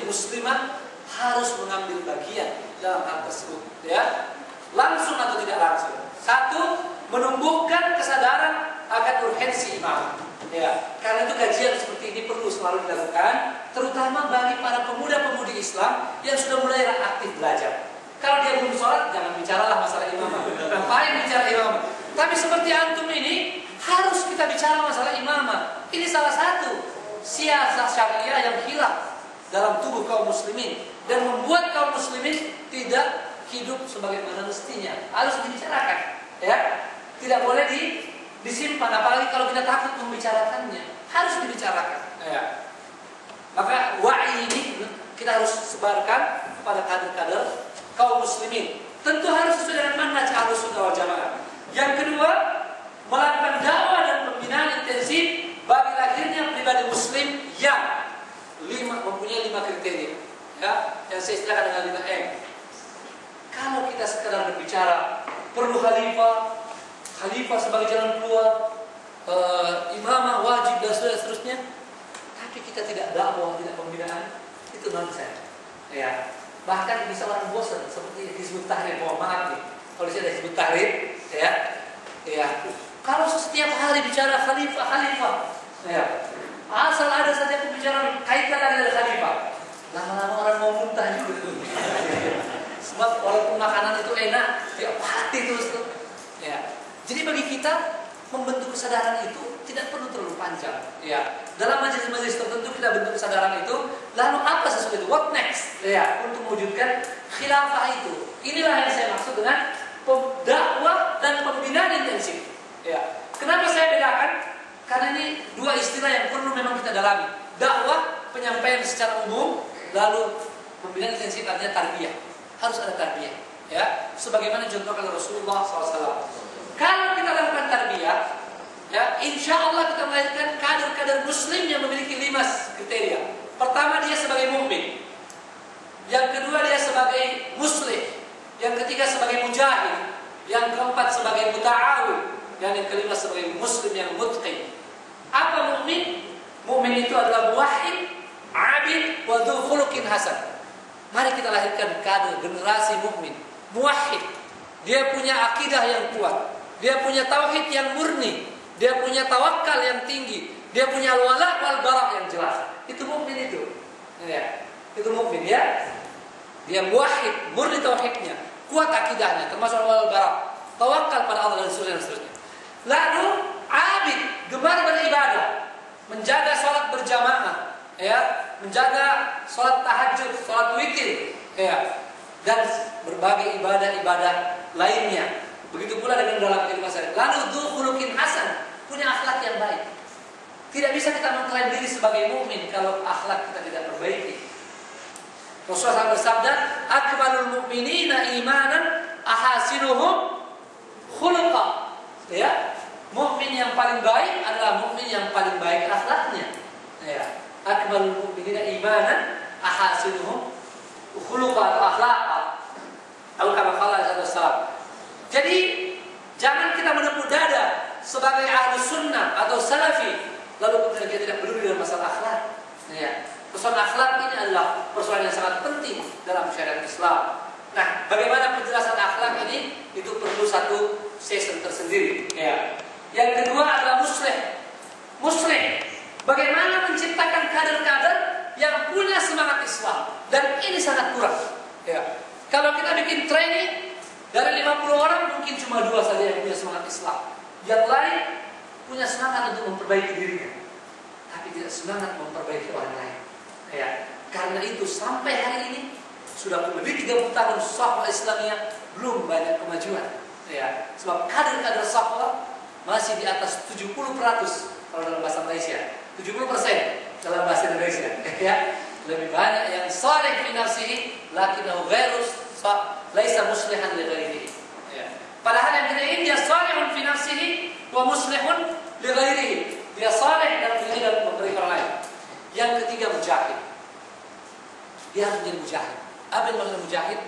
muslimah harus mengambil bagian dalam hal tersebut, ya. Langsung atau tidak langsung. Satu, menumbuhkan kesadaran akan urgensi imam. Ya, karena itu kajian seperti ini perlu selalu dilakukan, terutama bagi para pemuda-pemudi Islam yang sudah mulai aktif belajar. Kalau dia belum sholat, jangan bicaralah masalah imamah. Ngapain bicara imamah? Tapi seperti antum ini, harus kita bicara masalah imamah. Ini salah satu siasat syariah yang hilang dalam tubuh kaum muslimin dan membuat kaum muslimin tidak hidup sebagaimana mestinya. Harus dibicarakan, ya. Tidak boleh disimpan, apalagi kalau kita takut membicarakannya. Harus dibicarakan, ya. Maka wa'i ini kita harus sebarkan kepada kader-kader kaum muslimin. Tentu harus sesuai dengan manhaj Ahlussunnah wal Jamaah. Yang kedua, melakukan dakwah dan pembinaan intensif bagi lahirnya pribadi muslim yang mempunyai 5 kriteria, ya, yang saya istilahkan dengan 5M. Kalau kita sekedar berbicara perlu khalifah sebagai jalan keluar, imamah wajib dan seterusnya, tapi kita tidak dakwah, tidak pembinaan, itu nonsens, ya. Bahkan bisa orang bosan seperti Hizbut Tahrir. Mohon maaf nih, kalau saya ada Hizbut Tahrir, ya. Kalau setiap hari bicara khalifah, ya. Asal ada saja pembicaraan kaitan dengan khalifah, lama-lama orang mau muntah juga. Sebab walaupun makanan itu enak, tiap hati terus tuh. Ya. Jadi bagi kita membentuk kesadaran itu tidak perlu terlalu panjang. Ya. Dalam majelis-majelis tertentu kita bentuk kesadaran itu, lalu apa sesuatu itu? What next? Ya, untuk mewujudkan khilafah itu. Inilah yang saya maksud dengan dakwah dan pembinaan intensif. Ya. Kenapa saya bedakan? Karena ini dua istilah yang perlu memang kita dalami. Dakwah, penyampaian secara umum, lalu pembinaan intensif artinya tarbiyah. Harus ada tarbiyah, ya. Sebagaimana contohkan Rasulullah SAW. Kalau kita lakukan tarbiyah, ya, insya Allah kita melahirkan kader-kader muslim yang memiliki 5 kriteria. Pertama, dia sebagai mukmin. Yang kedua, dia sebagai muslim. Yang ketiga, sebagai mujahid. Yang keempat, sebagai muta'awun. Dan yang kelima, sebagai muslim yang mutqin. Apa mukmin? Mukmin itu adalah muwahhid, abid, wa dzu khuluqin hasan. Mari kita lahirkan kader generasi mukmin, muwahhid. Dia punya akidah yang kuat, dia punya tauhid yang murni, dia punya tawakal yang tinggi, dia punya wala wal bara yang jelas. Itu mukmin itu. Ya. Itu mukmin, ya. Dia muwahhid, murni tauhidnya, kuat akidahnya, termasuk wal bara, tawakal pada Allah dan seterusnya. Lalu abid, gemar beribadah, menjaga sholat berjamaah, ya, menjaga sholat tahajud, sholat witir, ya, dan berbagai ibadah-ibadah lainnya. Begitu pula dengan dalam kehidupan sehari. Lalu dzu khuluqin hasan, punya akhlak yang baik. Tidak bisa kita mengklaim diri sebagai mukmin kalau akhlak kita tidak perbaiki. Rasulullah bersabda, "Akmalul mu'minina imanan ahasinuhum khuluqa." Ya, mukmin yang paling baik adalah mukmin yang paling baik akhlaknya. Ya, akmalul mu'minina imanan ahasinuhum khuluqa atau akhlaqa. Atau kama qala Rasulullah. Jadi jangan kita menepuk dada sebagai ahli sunnah atau salafi lalu kemudian kita tidak peduli dengan masalah akhlak. Ya. Persoalan akhlak ini adalah persoalan yang sangat penting dalam syariat Islam. Nah, bagaimana penjelasan akhlak ini? Itu perlu satu sesi tersendiri. Ya. Yang kedua adalah muslih. Bagaimana menciptakan kader-kader yang punya semangat Islam, dan ini sangat kurang. Ya. Kalau kita bikin training dari 50 orang mungkin cuma 2 saja yang punya semangat Islam. Yang lain punya semangat untuk memperbaiki dirinya, tapi tidak semangat memperbaiki orang lain. Ya. Karena itu sampai hari ini sudah lebih 30 tahun sahwah Islamiyah belum banyak kemajuan. Ya. Sebab kader-kader sahwah masih di atas 70% kalau dalam bahasa Malaysia, 70% dalam bahasa Indonesia. Ya. Lebih banyak yang saleh fi nafsihi lakinnahu ghairu laisa muslihan li ghairihi. Ya. Padahal yang kedua dia salihun fi nafsihi wa muslihun li ghairihi. Dia saleh dalam diri dan memberi orang lain. Yang ketiga mujahid. Dia harus menjadi mujahid. Apa yang maksud mujahid?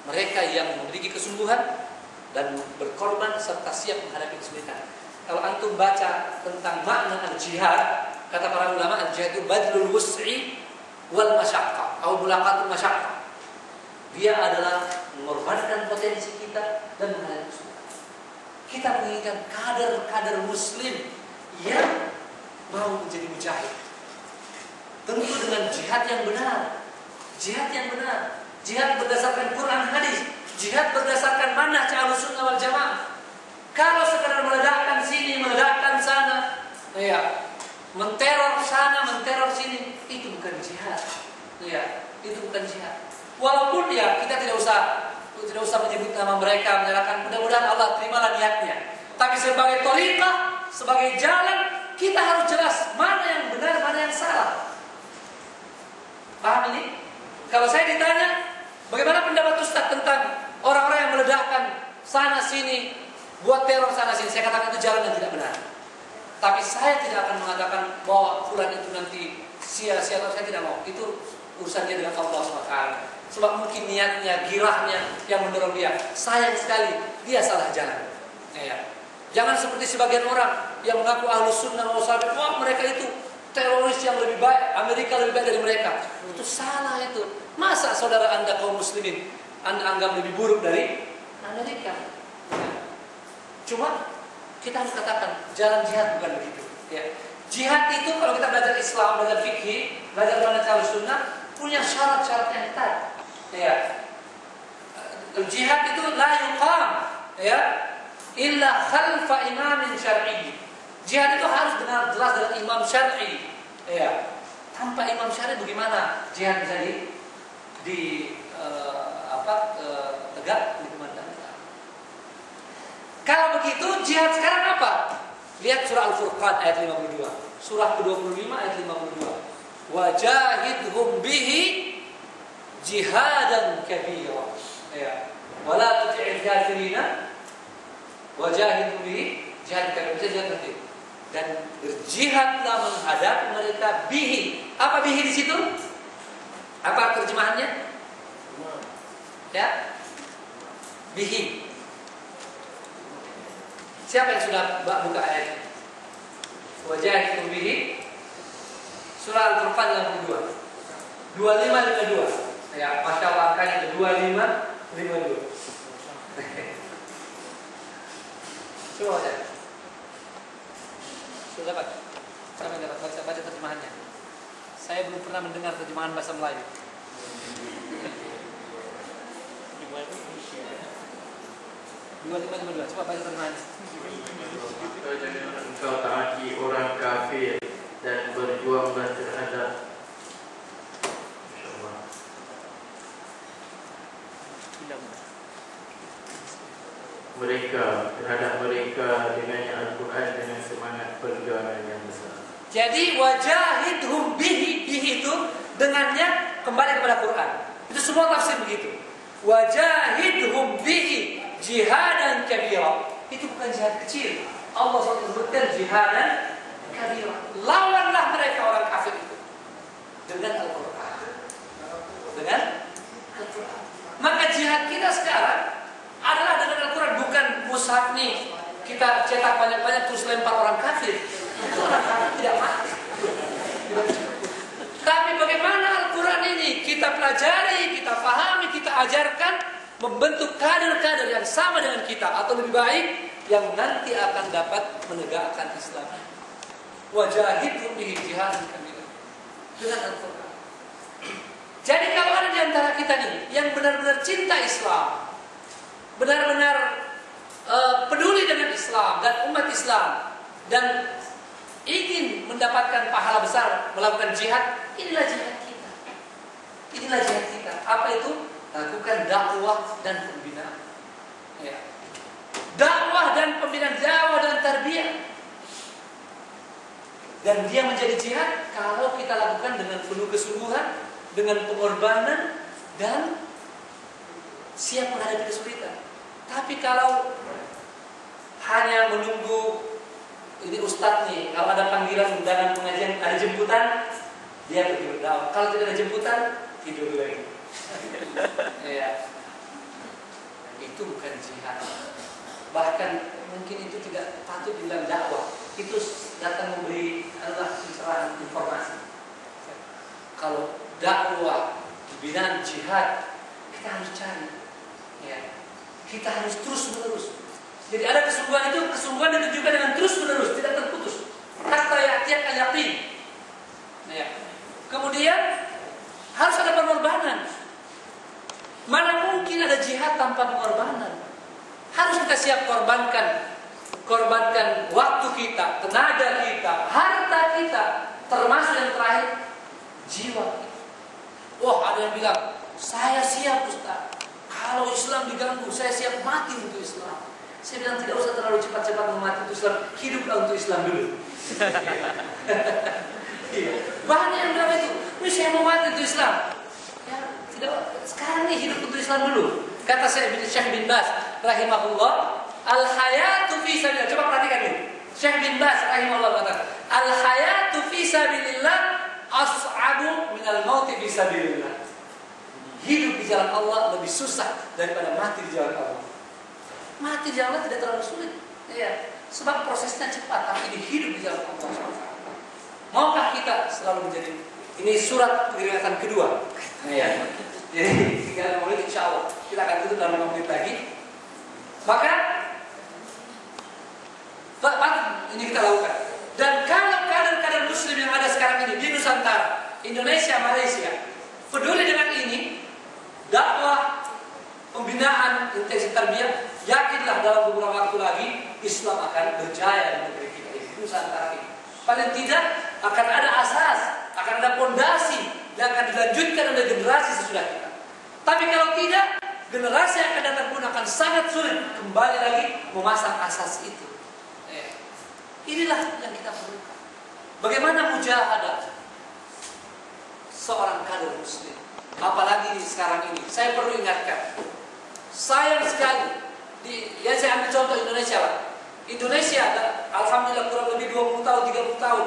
Mereka yang memiliki kesungguhan dan berkorban serta siap menghadapi kesulitan. Kalau antum baca tentang makna al-jihad, kata para ulama, al-jihad itu badlul wus'i wal masyaqqah. au mulaqatul masyaqqah. Dia adalah mengorbankan potensi kita dan menghadapi kesulitan. Kita menginginkan kader-kader muslim yang mau menjadi mujahid. Tentu dengan jihad yang benar. Jihad yang benar. Jihad berdasarkan Quran hadis. Jihad berdasarkan manhaj Ahlussunnah wal Jamaah. Kalau sekadar meledakkan sini, meledakkan sana, ya, menteror sana, menteror sini, itu bukan jihad. Ya, itu bukan jihad. Walaupun ya kita tidak usah menyebut nama mereka, menyalahkan, mudah-mudahan Allah terimalah niatnya. Tapi sebagai thariqah, sebagai jalan, kita harus jelas mana yang benar, mana yang salah. Paham ini? Kalau saya ditanya, bagaimana pendapat Ustaz tentang orang-orang yang meledakkan sana sini, buat teror sana sini, saya katakan itu jalan yang tidak benar. Tapi saya tidak akan mengatakan bahwa fulan itu nanti sia-sia, atau saya tidak mau. Itu urusannya dengan Allah SWT. Sebab mungkin niatnya, girahnya yang mendorong dia. Sayang sekali, dia salah jalan. Ya. Jangan seperti sebagian orang yang mengaku Ahlussunnah wal Jamaah, wah mereka itu teroris yang lebih baik, Amerika lebih baik dari mereka. Itu salah itu. Masa saudara Anda kaum muslimin Anda anggap lebih buruk dari Amerika? Ya. Cuma kita harus katakan jalan jihad bukan begitu. Ya. Jihad itu kalau kita belajar Islam, belajar fikih, belajar manhaj Ahlussunnah, punya syarat-syarat yang ketat. Ya. Jihad itu la yuqam, ya, illa khalfa imamin syar'i. Jihad itu harus benar jelas dengan imam syar'i. Ya. Tanpa imam syar'i bagaimana jihad bisa tegak dikumandangkan? Kalau begitu jihad sekarang apa? Lihat surah Al-Furqan ayat 52. Surah ke-25 ayat 52. Wajahidhum bihi jihadan kabira. Ya. Wala tuti'il kafirina wajahidhum bihi jihad kabira. Dan berjihadlah menghadapi mereka bihi. Apa bihi di situ? Apa terjemahannya? Ya. Bihi. Siapa yang sudah buka ayat? Wajahidhum bihi. Surah Al-Furqan yang kedua 25-52. Ya, Masya Allah angkanya 25-52. Coba baca. Sudah dapat? Siapa yang dapat baca terjemahannya? Saya belum pernah mendengar terjemahan bahasa Melayu. 25-52. Coba baca terjemahannya. Engkau taati orang kafir dan berjuanglah terhadap mereka dengannya Al-Quran dengan semangat perjuangan yang besar. Jadi wajahidhum bihi itu dengannya kembali kepada Quran. Itu semua tafsir begitu. Wajahidhum bihi jihadan kabira. Itu bukan jihad kecil. Allah SWT sebutkan jihadan kabira. Lawanlah mereka orang kafir itu dengan Al-Quran. Dengan Al-Quran. Maka jihad kita sekarang adalah dengan Al-Quran, bukan mushaf nih kita cetak banyak-banyak terus lempar orang kafir. Itu orang kafir tidak mati. Tapi bagaimana Al-Quran ini kita pelajari, kita pahami, kita ajarkan, membentuk kader-kader yang sama dengan kita atau lebih baik yang nanti akan dapat menegakkan Islam. Wajahidhum bihi jihadan kabira dengan Al-Quran. Jadi kalau ada di antara kita nih yang benar-benar cinta Islam, benar-benar peduli dengan Islam dan umat Islam dan ingin mendapatkan pahala besar melakukan jihad, inilah jihad kita. Inilah jihad kita. Apa itu? Lakukan dakwah dan pembinaan. Ya. Dakwah dan pembinaan, dakwah dan tarbiyah. Dan dia menjadi jihad kalau kita lakukan dengan penuh kesungguhan, dengan pengorbanan dan siap menghadapi kesulitan. Tapi kalau hanya menunggu ini ustadz nih, kalau ada panggilan undangan pengajian, ada jemputan, dia pergi berdakwah. Kalau tidak ada jemputan, tidur lagi. Ya. Itu bukan jihad. Bahkan mungkin itu tidak patut dibilang dakwah. Itu datang memberi adalah pencerahan informasi. Kalau dakwah binaan jihad, kita harus cari. Ya. Kita harus terus menerus. Jadi ada kesungguhan itu, kesungguhan ditunjukkan dengan terus menerus, tidak terputus. Hatta ya'tiyaka yaqin. Ya. Kemudian harus ada pengorbanan. Mana mungkin ada jihad tanpa pengorbanan? Harus kita siap korbankan waktu kita, tenaga kita, harta kita, termasuk yang terakhir jiwa kita. Wah, ada yang bilang, saya siap Ustaz, kalau Islam diganggu, saya siap mati untuk Islam. Saya bilang tidak usah terlalu cepat-cepat mati untuk Islam, hiduplah untuk Islam dulu. Banyak yang bilang itu, saya mau mati untuk Islam. Ya, tidak, sekarang nih hidup untuk Islam dulu. Kata Syekh bin Baz rahimahullah, al-hayatu fi sabilillah. Coba perhatikan ini. Syekh bin Baz rahimahullah kata, al-hayatu fi sabilillah as'abu minal mauti fi sabilillah. Hidup di jalan Allah lebih susah daripada mati di jalan Allah. Mati di jalan Allah tidak terlalu sulit. Ya, sebab prosesnya cepat, tapi hidup di jalan Allah. Maukah kita selalu menjadi, ini surat peringatan kedua. Ya. Jadi 3 menit insya Allah kita akan tutup dalam 5 menit lagi. Maka ini kita lakukan. Dan kalau kader-kader Muslim yang ada sekarang ini di Nusantara, Indonesia, Malaysia, peduli dengan ini, dakwah, pembinaan, intensitas tarbiyah, yakinlah dalam beberapa waktu lagi Islam akan berjaya di negeri kita ini, Nusantara ini. Paling tidak akan ada asas, akan ada fondasi yang akan dilanjutkan oleh generasi sesudah kita. Tapi kalau tidak, generasi yang akan datang pun akan sangat sulit kembali lagi memasang asas itu. Inilah yang kita perlukan. Bagaimana mujahadah seorang kader Muslim, apalagi sekarang ini. Saya perlu ingatkan, sayang sekali, saya ambil contoh Indonesia lah. Indonesia ada, alhamdulillah kurang lebih 20 tahun, 30 tahun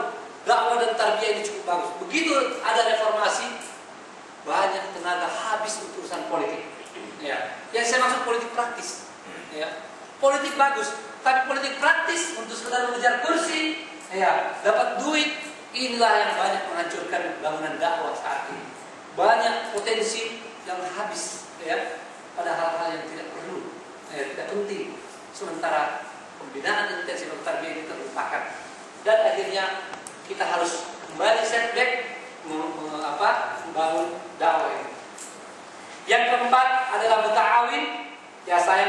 dakwah dan tarbiyah ini cukup bagus. Begitu ada reformasi, banyak tenaga habis untuk urusan politik. Ya. Yang saya maksud politik praktis. Ya. Politik bagus, tapi politik praktis untuk sekedar mengejar kursi, ya, dapat duit, inilah yang banyak menghancurkan bangunan dakwah saat ini. Banyak potensi yang habis, ya, pada hal-hal yang tidak perlu, ya, tidak penting. Sementara pembinaan intensif tarbiyah ini terlupakan, dan akhirnya kita harus kembali setback membangun dakwah ini. Yang keempat adalah muta'awin. Ya, saya